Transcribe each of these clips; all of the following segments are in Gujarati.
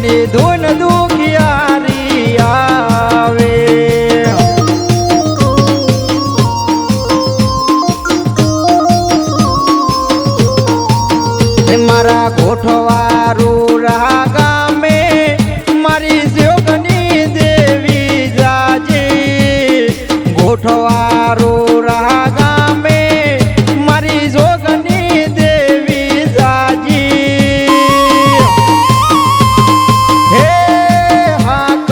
મારી ધૂન દુખિયારી આવે મારા ગોઠવારું રહા ગામે મારી જોગની દેવી જાજે ગોઠવારું રહા ગામે મારી જોગની દેવી જાજી હે હાક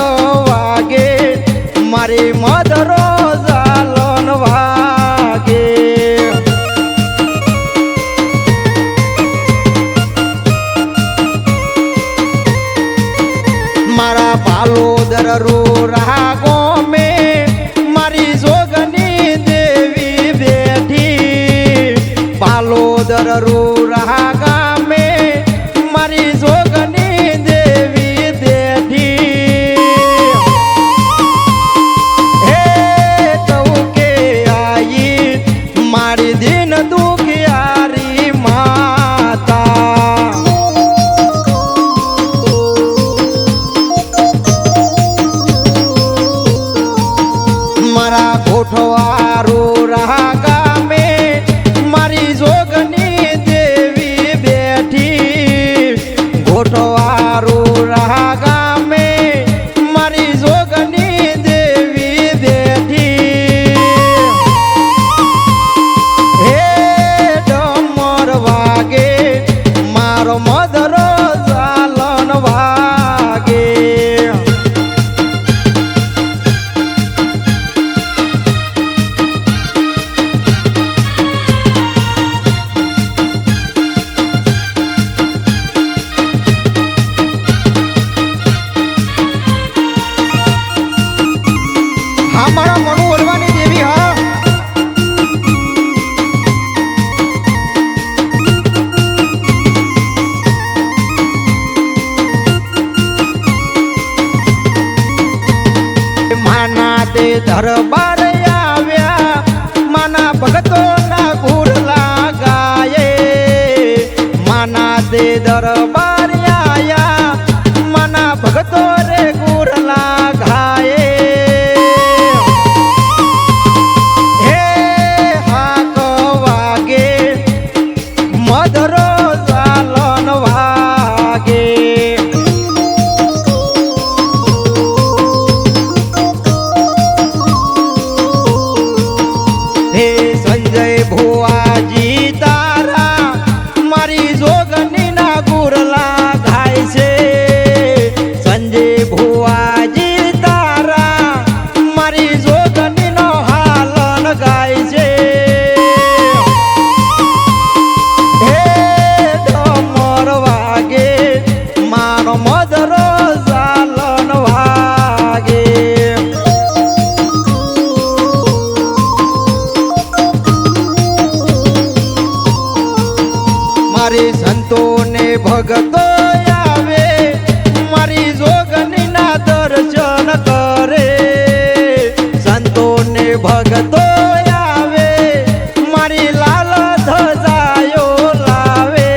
વાગે મારી મધરો ઝાલન વાગે મારા પાલોદર રોરા ગોમે મારી જોગની દેવી બેઠી પાલોદર રોરા ગામે મારી જોગની દેવી બેઠી હે તવકે આઈ મારી દિન દુખિયારી માતા મારા ગોઠવારું રહા ગામે મારી જોગની દેવી બેઠી ગોઠવારું રહા ગામે મારી જોગની દેવી બેઠી હે ડમર વાગે મારો મધરો ઝાલન વાગે મારા મનુ ઓલવાની દેવી હા માના તે દરબાર આવ્યા માના ભગતો ના ગુરલા ગાયે માના તે દરબાર આવ્યા માના ભગતો રે ગુરલા ગાયે મધરો ઝાલન વાગે હે સંજય ભુવાજી તારા મારી જોગની ના ગુરલા ગાય છે સંજય ભુવાજી તારા મારી જોગની નો હાલન ગાય છે મારો મધરો ઝાલન વાગે મારી સંતો ને ભગતો આવે મારી જોગની ના દર્શન કરે સંતો ને ભગતો આવે મારી લાલ ધજાયો લાવે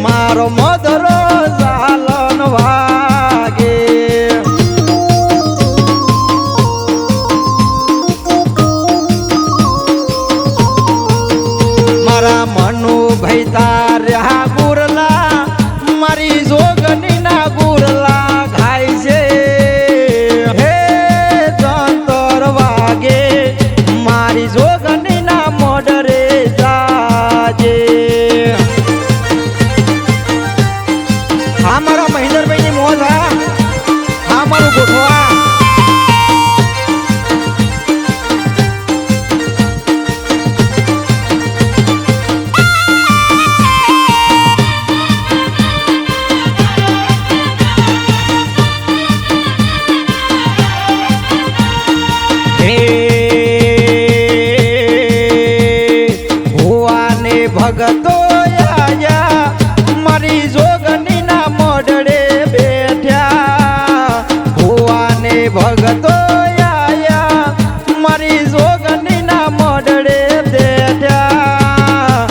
મારો મધરો ઝાલન વાગે મારા મનુ ભાઈ તાર્યા ગુરલા મારી જોગની ના ગુરલા ખાય છે હે જંતર વાગે મારી જોગની ના મોડરે જાજે હા મારા મહેન્દ્રભાઈ ની મોજ હા મારું ગોઠવા ભુવાને ભગતો આયા મારી જોગની ના મોડડે બેઠ્યા ભુવાને ભગતો આયા મારી જોગની ના મોડડે બેઠ્યા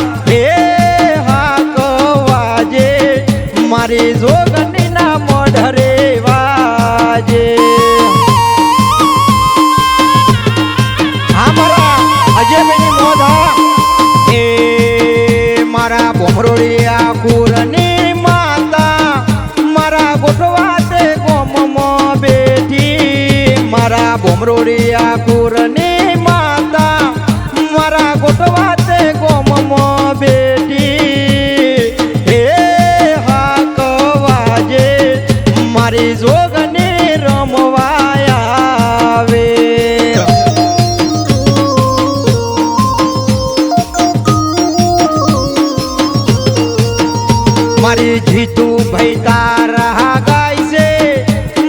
મારી જીતુ ભાઈ તારા ગાય છે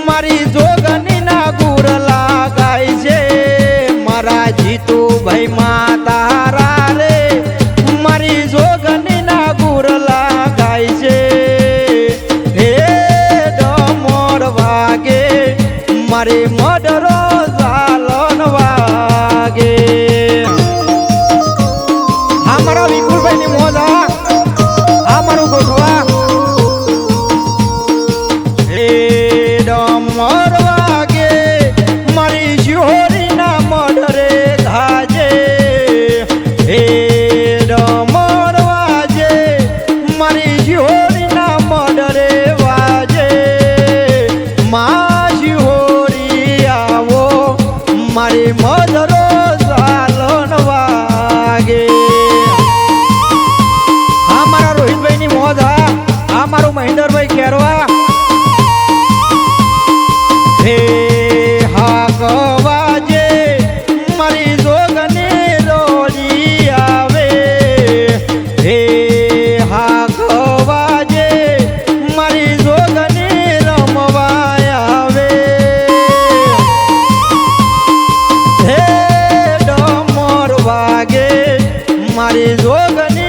મારી જોગની ના ગુરલા ગાય છે મારા જીતુ ભાઈ માં તારા રે મારી જોગની ના ગુરલા ગાય છે હે ડમોર વાગે મારી મડરો ઝાલન વાગે આ મારા વિપુલભાઈ ની મોજ આ મારું ગોઠવા હે ડમર વાગે મારી શિહોરી ના મડરે ધાજે હે ડમર વાજે મારી શિહોરી ના મડરે વાજે માં શિહોરી આવો મારી મધરો ઝાલન વાગે આ મારા રોહિતભાઈ ની મોજ આ મારું મહેન્દ્રભાઈ ખેરવા હે હા કવાજે મારી જોગની રોજી આવે હે હા કવાજે મારી જોગની રમવા આવે હે ડમર વાગે મારી જોગની